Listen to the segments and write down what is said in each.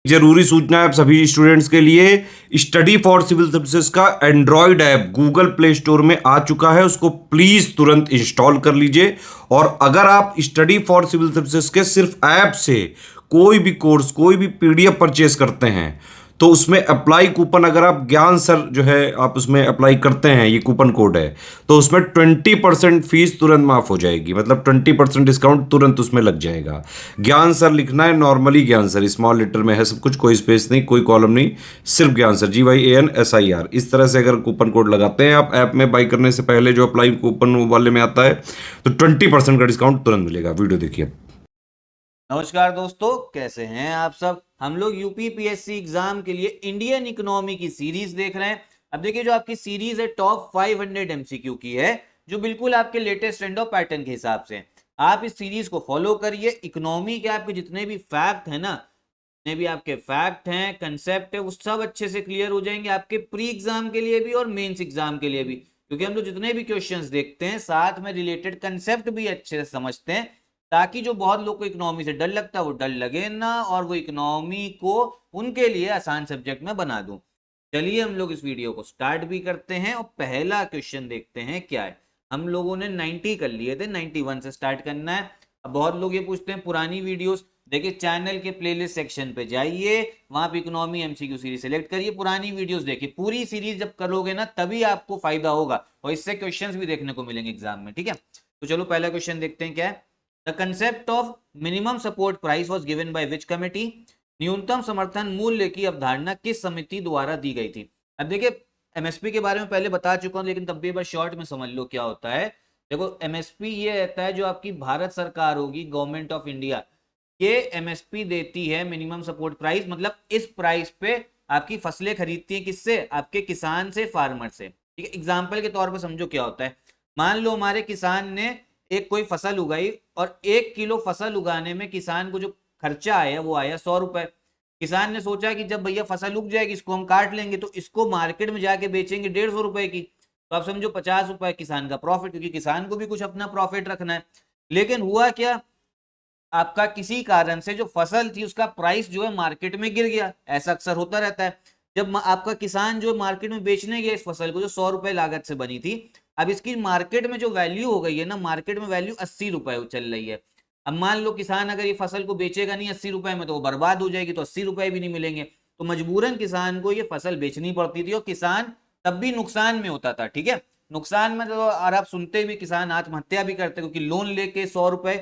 जरूरी सूचना है आप सभी स्टूडेंट्स के लिए, स्टडी फॉर सिविल सर्विसेज का Android app Google play store में आ चुका है, उसको प्लीज तुरंत इंस्टॉल कर लीजिए। और अगर आप स्टडी फॉर सिविल सर्विसेज के सिर्फ ऐप से कोई भी कोर्स, कोई भी पीडीएफ परचेस करते हैं तो उसमें अप्लाई कूपन, अगर आप ज्ञान सर जो है आप उसमें अप्लाई करते हैं, ये कूपन कोड है, तो उसमें 20% फीस तुरंत माफ हो जाएगी, मतलब 20% डिस्काउंट तुरंत उसमें लग जाएगा। ज्ञान सर लिखना है, नॉर्मली ज्ञान सर स्मॉल लेटर में है सब कुछ, कोई स्पेस नहीं, कोई कॉलम नहीं, सिर्फ ज्ञान सर, GYANSIR। इस तरह से अगर कूपन कोड लगाते हैं आप ऐप में बाई करने से पहले, जो अप्लाई कूपन वाले में आता है, तो 20% का डिस्काउंट तुरंत मिलेगा। वीडियो देखिए। नमस्कार दोस्तों, कैसे हैं आप सब। हम लोग यूपीपीएससी एग्जाम के लिए इंडियन इकोनॉमी की सीरीज देख रहे हैं। अब देखिए, जो आपकी सीरीज है टॉप 500 एमसीक्यू की है, जो बिल्कुल आपके लेटेस्ट ट्रेंड ऑफ पैटर्न के हिसाब से। आप इस सीरीज को फॉलो करिए। इकोनॉमी के आपके जितने भी फैक्ट है ना, जितने भी आपके फैक्ट हैं, कंसेप्ट है, वो सब अच्छे से क्लियर हो जाएंगे आपके प्री एग्जाम के लिए भी और मेंस एग्जाम के लिए भी। क्योंकि हम लोग जितने भी क्वेश्चंस देखते हैं, साथ में रिलेटेड कंसेप्ट भी अच्छे से समझते हैं, ताकि जो बहुत लोग को इकोनॉमी से डर लगता है वो डर लगे ना, और वो इकोनॉमी को उनके लिए आसान सब्जेक्ट में बना दूं। चलिए हम लोग इस वीडियो को स्टार्ट भी करते हैं और पहला क्वेश्चन देखते हैं क्या है। हम लोगों ने 90 कर लिए थे, 91 से स्टार्ट करना है। अब बहुत लोग ये पूछते हैं पुरानी वीडियोस, देखिए चैनल के प्लेलिस्ट सेक्शन पे जाइए, वहां पे इकोनॉमी एमसीक्यू सीरीज सेलेक्ट करिए, पुरानी वीडियोस देखिए। पूरी सीरीज जब करोगे ना तभी आपको फायदा होगा और इससे क्वेश्चंस भी देखने को मिलेंगे एग्जाम में, ठीक है। तो चलो पहला क्वेश्चन देखते हैं क्या है। The concept of minimum support price was given by which committee? न्यूनतम समर्थन मूल्य की अवधारणा किस समिति द्वारा दी गई थी। अब देखिए, एमएसपी के बारे में पहले बता चुका हूं, लेकिन तब भी एक बार शॉर्ट में समझ लो क्या होता है। देखो, एमएसपी ये रहता है जो आपकी भारत सरकार होगी, गवर्नमेंट ऑफ इंडिया, ये एमएसपी देती है, मिनिमम सपोर्ट प्राइस, मतलब इस प्राइस पे आपकी फसलें खरीदती है। किससे? आपके किसान से, फार्मर से, ठीक है। एग्जाम्पल के तौर पर समझो क्या होता है। मान लो हमारे किसान ने एक कोई फसल उगाई और 1 किलो फसल उगाने में किसान को जो खर्चा आया वो आया 100 रुपए। किसान ने सोचा कि जब भैया फसल उग जाएगी इसको हम काट लेंगे, तो इसको मार्केट में जाके बेचेंगे 150 रुपए की, तो आप समझो 50 रुपए किसान का प्रॉफिट, क्योंकि किसान को भी कुछ अपना प्रॉफिट रखना है। लेकिन हुआ क्या, आपका किसी कारण से जो फसल थी उसका प्राइस जो है मार्केट में गिर गया। ऐसा अक्सर होता रहता है। जब आपका किसान जो मार्केट में बेचने गया इस फसल को, जो 100 रुपए लागत से बनी थी, अब इसकी मार्केट में जो वैल्यू हो गई है ना, मार्केट में वैल्यू 80 रुपए चल रही है। अब मान लो किसान अगर ये फसल को बेचेगा नहीं 80 रुपए में, तो वो बर्बाद हो जाएगी, तो 80 रुपए भी नहीं मिलेंगे। तो मजबूरन किसान को ये फसल बेचनी पड़ती थी और किसान तब भी नुकसान में होता था, ठीक है। नुकसान में तो, और आप सुनते भी किसान आत्महत्या भी करते, क्योंकि लोन लेके 100 रुपए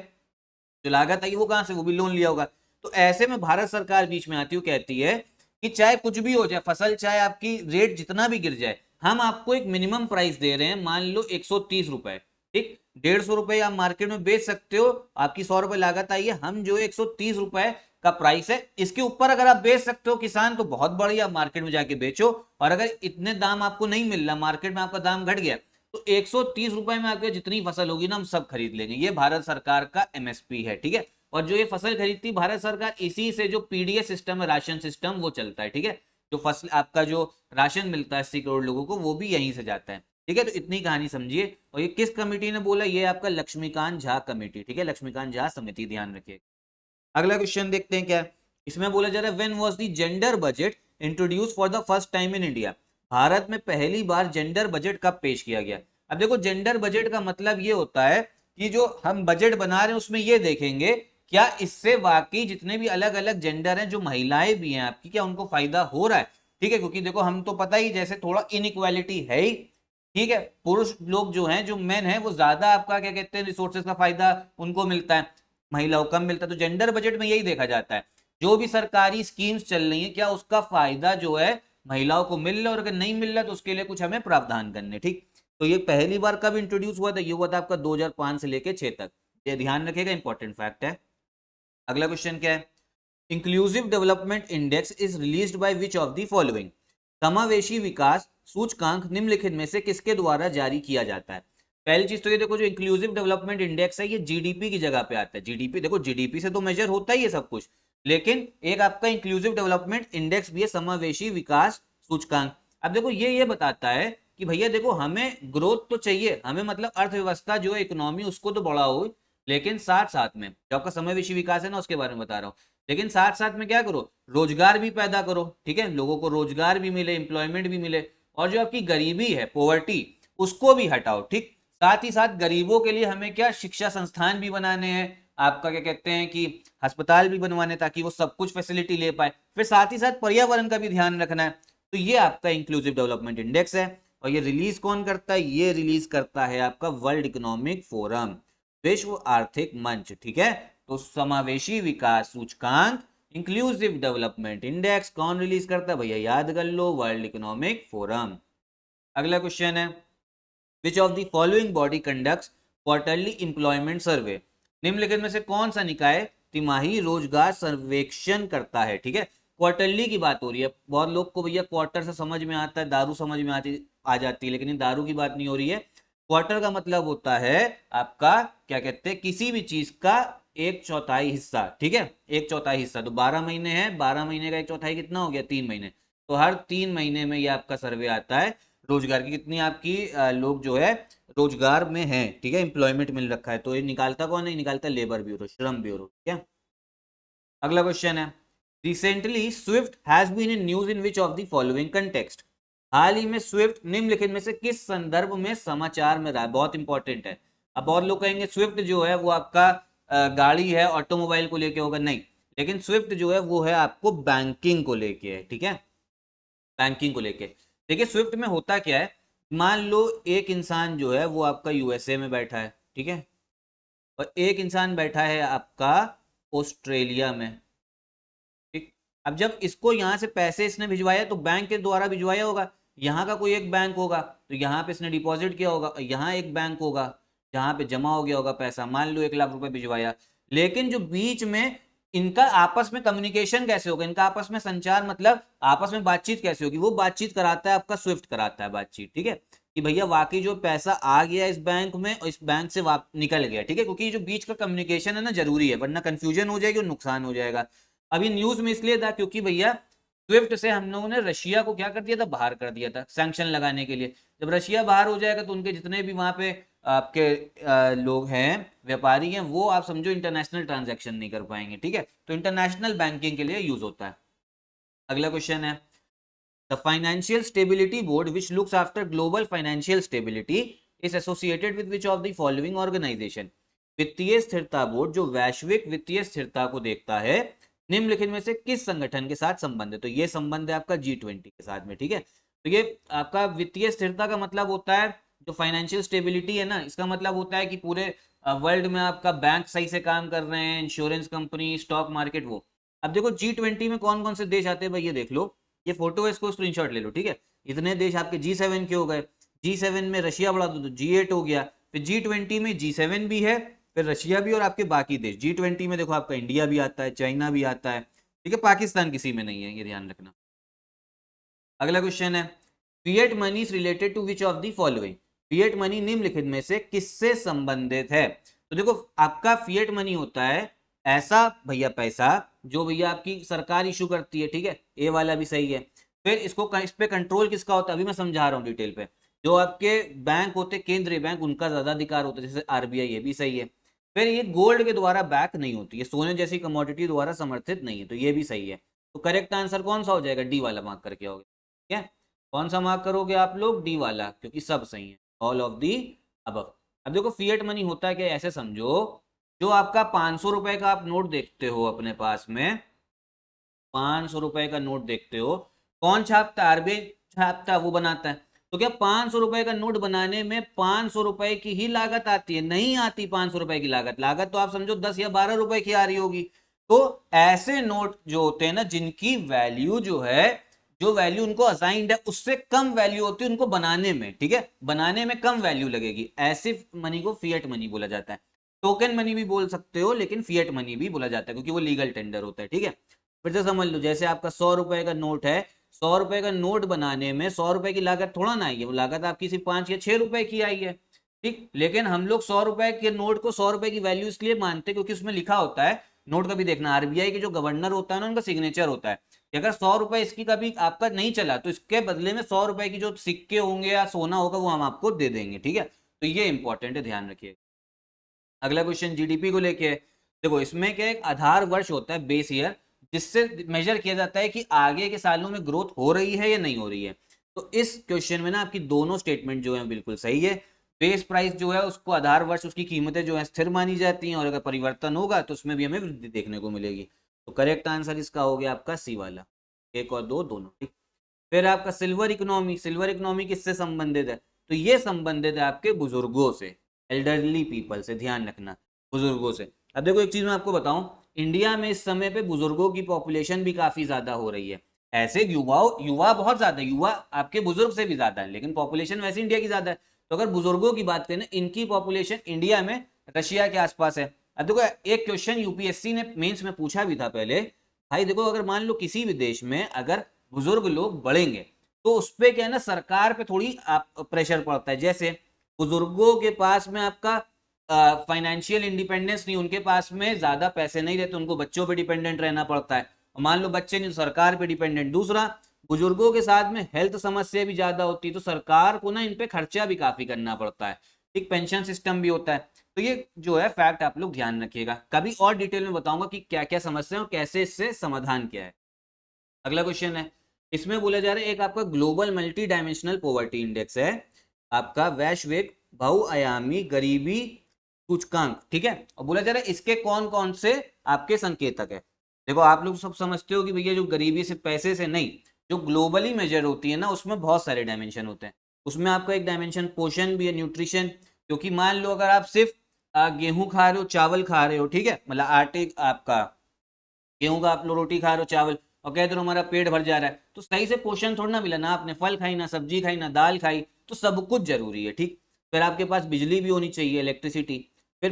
जो लागत आई वो कहां से, वो भी लोन लिया होगा। तो ऐसे में भारत सरकार बीच में आती है, कहती है कि चाहे कुछ भी हो जाए, फसल चाहे आपकी रेट जितना भी गिर जाए, हम आपको एक मिनिमम प्राइस दे रहे हैं, मान लो 130 रुपए, ठीक। 150 रुपए आप मार्केट में बेच सकते हो, आपकी 100 रुपए लागत आई है, हम जो 130 रुपए का प्राइस है, इसके ऊपर अगर आप बेच सकते हो किसान, तो बहुत बढ़िया, मार्केट में जाके बेचो। और अगर इतने दाम आपको नहीं मिल रहा, मार्केट में आपका दाम घट गया, तो 130 रुपए में आपके जितनी फसल होगी ना, हम सब खरीद लेंगे। ये भारत सरकार का एमएसपी है, ठीक है। और जो ये फसल खरीदती भारत सरकार, इसी से जो पीडीएस सिस्टम है, राशन सिस्टम, वो चलता है, ठीक है। जो फसल आपका जो राशन मिलता है 80 करोड़ लोगों को, वो भी यहीं से जाता है, ठीक है। तो इतनी कहानी समझिए। और ये किस कमेटी ने बोला, ये आपका लक्ष्मीकांत झा कमेटी, ठीक है, लक्ष्मीकांत झा समिति, ध्यान रखिए। अगला क्वेश्चन देखते हैं क्या है। इसमें बोला जा रहा है, when was the gender budget introduce for the first time in India. Bharat में पहली बार जेंडर बजट कब पेश किया गया। अब देखो, जेंडर बजट का मतलब ये होता है कि जो हम बजट बना रहे हैं उसमें ये देखेंगे क्या इससे वाकई जितने भी अलग अलग जेंडर हैं, जो महिलाएं भी हैं आपकी, क्या उनको फायदा हो रहा है, ठीक है। क्योंकि देखो, हम तो पता ही, जैसे थोड़ा इनइक्वालिटी है ही, ठीक है। पुरुष लोग जो हैं, जो मेन है, वो ज्यादा आपका क्या कहते हैं, रिसोर्सेज का फायदा उनको मिलता है, महिलाओं को कम मिलता है। तो जेंडर बजट में यही देखा जाता है, जो भी सरकारी स्कीम्स चल रही है, क्या उसका फायदा जो है महिलाओं को मिल रहा है, और अगर नहीं मिल रहा तो उसके लिए कुछ हमें प्रावधान करने, ठीक। तो ये पहली बार कब इंट्रोड्यूस हुआ था, ये हुआ था आपका 2005 से लेके 6 तक। ये ध्यान रखिएगा, इंपॉर्टेंट फैक्ट है। अगला क्वेश्चन क्या है। Inclusive development index is released by which of the following. समावेशी विकास सूचकांक निम्नलिखित में से किसके द्वारा जारी किया जाता है। पहली चीज तो ये देखो, जो इंक्लूसिव डेवलपमेंट इंडेक्स है, ये जीडीपी की जगह पे आता है। जीडीपी देखो, जीडीपी से तो मेजर होता ही है सब कुछ, लेकिन एक आपका इंक्लूसिव डेवलपमेंट इंडेक्स भी है, समावेशी विकास सूचकांक। अब देखो, ये बताता है कि भैया देखो, हमें ग्रोथ तो चाहिए, हमें मतलब अर्थव्यवस्था जो है, इकोनॉमी, उसको तो बढ़ाओ, लेकिन साथ साथ में जो आपका समावेशी विकास है ना, उसके बारे में बता रहा हूँ, लेकिन साथ साथ में क्या करो, रोजगार भी पैदा करो, ठीक है, लोगों को रोजगार भी मिले, एम्प्लॉयमेंट भी मिले, और जो आपकी गरीबी है, पोवर्टी, उसको भी हटाओ, ठीक। साथ ही साथ गरीबों के लिए हमें क्या, शिक्षा संस्थान भी बनाने हैं, आपका क्या कहते हैं कि अस्पताल भी बनवाने, ताकि वो सब कुछ फैसिलिटी ले पाए। फिर साथ ही साथ पर्यावरण का भी ध्यान रखना है। तो ये आपका इंक्लूसिव डेवलपमेंट इंडेक्स है, और ये रिलीज कौन करता है, ये रिलीज करता है आपका वर्ल्ड इकोनॉमिक फोरम, विश्व आर्थिक मंच, ठीक है। तो समावेशी विकास सूचकांक, इंक्लूसिव डेवलपमेंट इंडेक्स कौन रिलीज करता है भैया, याद कर लो, वर्ल्ड इकोनॉमिक फोरम। अगला क्वेश्चन है, which of the following body conducts quarterly employment survey, निम्नलिखित में से कौन सा निकाय तिमाही रोजगार सर्वेक्षण करता है, ठीक है। क्वार्टरली की बात हो रही है, बहुत लोग को भैया क्वार्टर से समझ में आता है, दारू समझ में आ जाती है, लेकिन ये दारू की बात नहीं हो रही है। क्वार्टर का मतलब होता है आपका क्या कहते हैं, किसी भी चीज का एक चौथाई हिस्सा, ठीक है, एक चौथाई हिस्सा। तो 12 महीने हैं, 12 महीने का एक चौथाई कितना हो गया, 3 महीने। तो हर 3 महीने में ये आपका सर्वे आता है, रोजगार की कितनी आपकी लोग जो है रोजगार में है, ठीक है, एम्प्लॉयमेंट मिल रखा है। तो ये निकालता कौन है, निकालता लेबर ब्यूरो, श्रम ब्यूरो, ठीक है। अगला क्वेश्चन है, recently SWIFT has been in news in which of the following context, हाल ही में स्विफ्ट निम्नलिखित में से किस संदर्भ में समाचार में रहा है, बहुत इंपॉर्टेंट है। अब बहुत लोग कहेंगे स्विफ्ट जो है वो आपका गाड़ी है, ऑटोमोबाइल को लेके होगा, नहीं, लेकिन स्विफ्ट जो है वो है आपको बैंकिंग को लेके है, ठीक है, बैंकिंग को लेके। देखिए स्विफ्ट में होता क्या है, मान लो एक इंसान जो है वो आपका यूएसए में बैठा है, ठीक है, और एक इंसान बैठा है आपका ऑस्ट्रेलिया में, ठीक। अब जब इसको यहाँ से पैसे इसने भिजवाया तो बैंक के द्वारा भिजवाया होगा, यहाँ का कोई एक बैंक होगा, तो यहाँ पे इसने डिपॉजिट किया होगा, यहाँ एक बैंक होगा जहाँ पे जमा हो गया होगा पैसा, मान लो 1 लाख रुपए भिजवाया। लेकिन जो बीच में इनका आपस में कम्युनिकेशन कैसे होगा, इनका आपस में संचार मतलब आपस में बातचीत कैसे होगी, वो बातचीत कराता है आपका स्विफ्ट, कराता है बातचीत, ठीक है, कि भैया वाकई जो पैसा आ गया इस बैंक में और इस बैंक से निकल गया, ठीक है, क्योंकि जो बीच का कम्युनिकेशन है ना जरूरी है, वरना कंफ्यूजन हो जाएगी और नुकसान हो जाएगा। अभी न्यूज में इसलिए था क्योंकि भैया स्विफ्ट से हम लोगों ने रशिया को क्या कर दिया था, बाहर कर दिया था सैंक्शन लगाने के लिए। जब रशिया बाहर हो जाएगा तो उनके जितने भी वहां पे आपके लोग हैं, व्यापारी हैं, वो आप समझो इंटरनेशनल ट्रांजैक्शन नहीं कर पाएंगे, ठीक है। तो इंटरनेशनल बैंकिंग के लिए यूज होता है। अगला क्वेश्चन है, the financial stability board which looks after global financial stability is associated with which of the following organization, वित्तीय स्थिरता बोर्ड जो वैश्विक वित्तीय स्थिरता को देखता है, निम्नलिखित में से किस संगठन के साथ संबंध है, तो ये संबंध है आपका G20 के साथ में, ठीक है। तो ये आपका वित्तीय स्थिरता का मतलब होता है, जो फाइनेंशियल स्टेबिलिटी है ना, इसका मतलब होता है कि पूरे वर्ल्ड में आपका बैंक सही से काम कर रहे हैं, इंश्योरेंस कंपनी, स्टॉक मार्केट, वो। अब देखो G20 में कौन कौन से देश आते हैं भाई, ये देख लो, ये फोटो है, इसको स्क्रीनशॉट ले लो, ठीक है। इतने देश आपके G7 के हो गए, G7 में रशिया बढ़ा दो तो G8 हो गया, फिर G20 में G7 भी है, फिर रशिया भी, और आपके बाकी देश। G20 में देखो आपका इंडिया भी आता है, चाइना भी आता है, ठीक है, पाकिस्तान किसी में नहीं है, ये ध्यान रखना। अगला क्वेश्चन है, fiat money is related to which of the following, fiat money निम्नलिखित में से किससे संबंधित है। तो देखो आपका फिएट मनी होता है ऐसा भैया पैसा जो भैया आपकी सरकार इशू करती है, ठीक है, ये वाला भी सही है। फिर इसको इस पे कंट्रोल किसका होता है, अभी मैं समझा रहा हूँ डिटेल पे। जो आपके बैंक होते केंद्रीय बैंक, उनका ज्यादा अधिकार होता है, जैसे आरबीआई, ये भी सही है। फिर ये गोल्ड के द्वारा बैक नहीं होती, ये सोने जैसी कमोडिटी द्वारा समर्थित नहीं है, तो ये भी सही है। तो करेक्ट आंसर कौन सा हो जाएगा, डी वाला मार्क करके आओगे, ठीक है। कौन सा मार्क करोगे आप लोग, डी वाला, क्योंकि सब सही है, ऑल ऑफ दी अबव। अब देखो फिएट मनी होता है क्या, ऐसे समझो, जो आपका 500 रुपए का आप नोट देखते हो अपने पास में, 500 रुपए का नोट देखते हो, कौन छापता है, आरबीआई छापता है, वो बनाता है। तो क्या 500 रुपए का नोट बनाने में 500 रुपए की ही लागत आती है, नहीं आती 500 रुपए की लागत, लागत तो आप समझो 10 या 12 रुपए की आ रही होगी। तो ऐसे नोट जो होते हैं ना, जिनकी वैल्यू जो है, जो वैल्यू उनको असाइंड है उससे कम वैल्यू होती है उनको बनाने में, ठीक है, बनाने में कम वैल्यू लगेगी, ऐसे मनी को फिएट मनी बोला जाता है। टोकन मनी भी बोल सकते हो, लेकिन फिएट मनी भी बोला जाता है क्योंकि वो लीगल टेंडर होता है, ठीक है। फिर से समझ लो, जैसे आपका 100 रुपए का नोट है, 100 रुपए का नोट बनाने में 100 रुपए की लागत थोड़ा ना आई है, वो लागत आपकी सिर्फ 5 या 6 रुपए की आई है, ठीक। लेकिन हम लोग 100 रुपए के नोट को 100 रुपए की वैल्यू इसलिए मानते हैं क्योंकि उसमें लिखा होता है, नोट का भी देखना, आरबीआई के जो गवर्नर होता है ना, उनका सिग्नेचर होता है कि अगर 100 रुपए इसकी कभी आपका नहीं चला तो इसके बदले में 100 रुपए की जो सिक्के होंगे या सोना होगा वो हम आपको दे देंगे, ठीक है। तो ये इंपॉर्टेंट है, ध्यान रखिए। अगला क्वेश्चन जीडीपी को लेके है, देखो इसमें क्या एक आधार वर्ष होता है, बेस ईयर, जिससे मेजर किया जाता है कि आगे के सालों में ग्रोथ हो रही है या नहीं हो रही है। तो इस क्वेश्चन में ना आपकी दोनों स्टेटमेंट जो है बिल्कुल सही है। बेस प्राइस जो है उसको आधार वर्ष उसकी कीमतें जो है स्थिर मानी जाती हैं, और अगर परिवर्तन होगा तो उसमें भी हमें वृद्धि देखने को मिलेगी। तो करेक्ट आंसर इसका हो गया आपका सी वाला, एक और दो दोनों, ठीक। फिर आपका सिल्वर इकोनॉमी, सिल्वर इकोनॉमी किससे संबंधित है? तो ये संबंधित है आपके बुजुर्गों से, एल्डरली पीपल से, ध्यान रखना, बुजुर्गों से। अब देखो एक चीज मैं आपको बताऊं, इंडिया में इस समय पे बुजुर्गों की पॉपुलेशन भी काफी ज्यादा हो रही है। ऐसे युवा बहुत ज्यादा है, युवा आपके बुजुर्ग से भी ज्यादा है, लेकिन पॉपुलेशन वैसे इंडिया की ज्यादा है। तो अगर बुजुर्गों की बात करें, इनकी पॉपुलेशन इंडिया में रशिया के आसपास है। अब देखो एक क्वेश्चन यूपीएससी ने मेंस में पूछा भी था पहले, भाई देखो अगर मान लो किसी भी देश में अगर बुजुर्ग लोग बढ़ेंगे तो उस पर क्या है ना, सरकार पे थोड़ी प्रेशर पड़ता है। जैसे बुजुर्गों के पास में आपका फाइनेंशियल इंडिपेंडेंस नहीं, उनके पास में ज्यादा पैसे नहीं रहते, उनको बच्चों पे डिपेंडेंट रहना पड़ता है, और मान लो बच्चे नहीं तो सरकार पे डिपेंडेंट। दूसरा, बुजुर्गों के साथ में हेल्थ समस्या भी ज्यादा होती है, तो सरकार को ना इन पे खर्चा भी काफी करना पड़ता है, एक पेंशन सिस्टम भी होता है। तो ये जो है फैक्ट आप लोग ध्यान रखिएगा, कभी और डिटेल में बताऊंगा कि क्या क्या समस्या है और कैसे इससे समाधान क्या है। अगला क्वेश्चन है, इसमें बोला जा रहा है एक आपका global multi dimensional poverty index है, आपका वैश्विक बहुआयामी गरीबी सूचकांक, ठीक है। और बोला जा रहा है इसके कौन कौन से आपके संकेतक है। देखो आप लोग सब समझते हो कि भैया जो गरीबी से पैसे से नहीं, जो ग्लोबली मेजर होती है ना, उसमें बहुत सारे डायमेंशन होते हैं। उसमें आपका एक डायमेंशन पोषण भी है, न्यूट्रिशन। क्योंकि मान लो अगर आप सिर्फ गेहूं खा रहे हो, चावल खा रहे हो, ठीक है, मतलब आटे आपका गेहूं का आप लोग रोटी खा रहे हो, चावल, और कहते हो हमारा पेट भर जा रहा है, तो सही से पोषण थोड़ा ना मिला ना, आपने फल खाई ना सब्जी खाई ना दाल खाई, तो सब कुछ जरूरी है, ठीक। फिर आपके पास बिजली भी होनी चाहिए, इलेक्ट्रिसिटी। फिर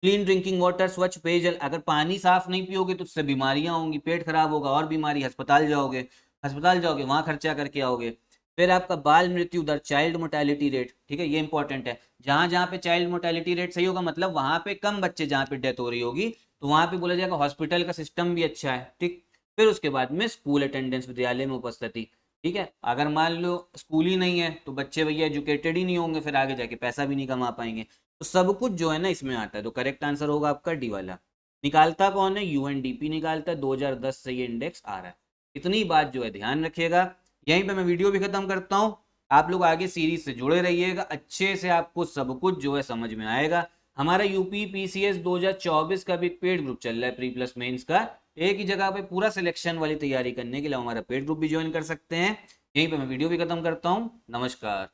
क्लीन ड्रिंकिंग वाटर, स्वच्छ पेयजल, अगर पानी साफ नहीं पियोगे तो उससे बीमारियां होंगी, पेट खराब होगा और बीमारी, अस्पताल जाओगे वहां खर्चा करके आओगे। फिर आपका बाल मृत्यु दर, चाइल्ड मोर्टेलिटी रेट, ठीक है, ये इंपॉर्टेंट है। जहां जहां पे चाइल्ड मोर्टेलिटी रेट सही होगा, मतलब वहां पे कम बच्चे जहां पे डेथ हो रही होगी, तो वहां पे बोला जाएगा हॉस्पिटल का सिस्टम भी अच्छा है, ठीक। फिर उसके बाद में स्कूल अटेंडेंस, विद्यालय में उपस्थिति, ठीक है। अगर मान लो स्कूल ही नहीं है तो बच्चे भैया एजुकेटेड ही नहीं होंगे, फिर आगे जाके पैसा भी नहीं कमा पाएंगे। तो सब कुछ जो है ना इसमें आता है। तो करेक्ट आंसर होगा आपका डी वाला। निकालता कौन है? यूएनडीपी निकालता है, 2010 से ये इंडेक्स आ रहा है। इतनी बात जो है ध्यान रखिएगा। यहीं पे मैं वीडियो भी खत्म करता हूँ। आप लोग आगे सीरीज से जुड़े रहिएगा, अच्छे से आपको सब कुछ जो है समझ में आएगा। हमारा यूपी पीसीएस 2024 का भी एक पेड ग्रुप चल रहा है, प्री प्लस मेंस का। एक ही जगह पे पूरा सिलेक्शन वाली तैयारी करने के लिए हमारा पेड ग्रुप भी ज्वाइन कर सकते हैं। यहीं पे मैं वीडियो भी खत्म करता हूँ। नमस्कार।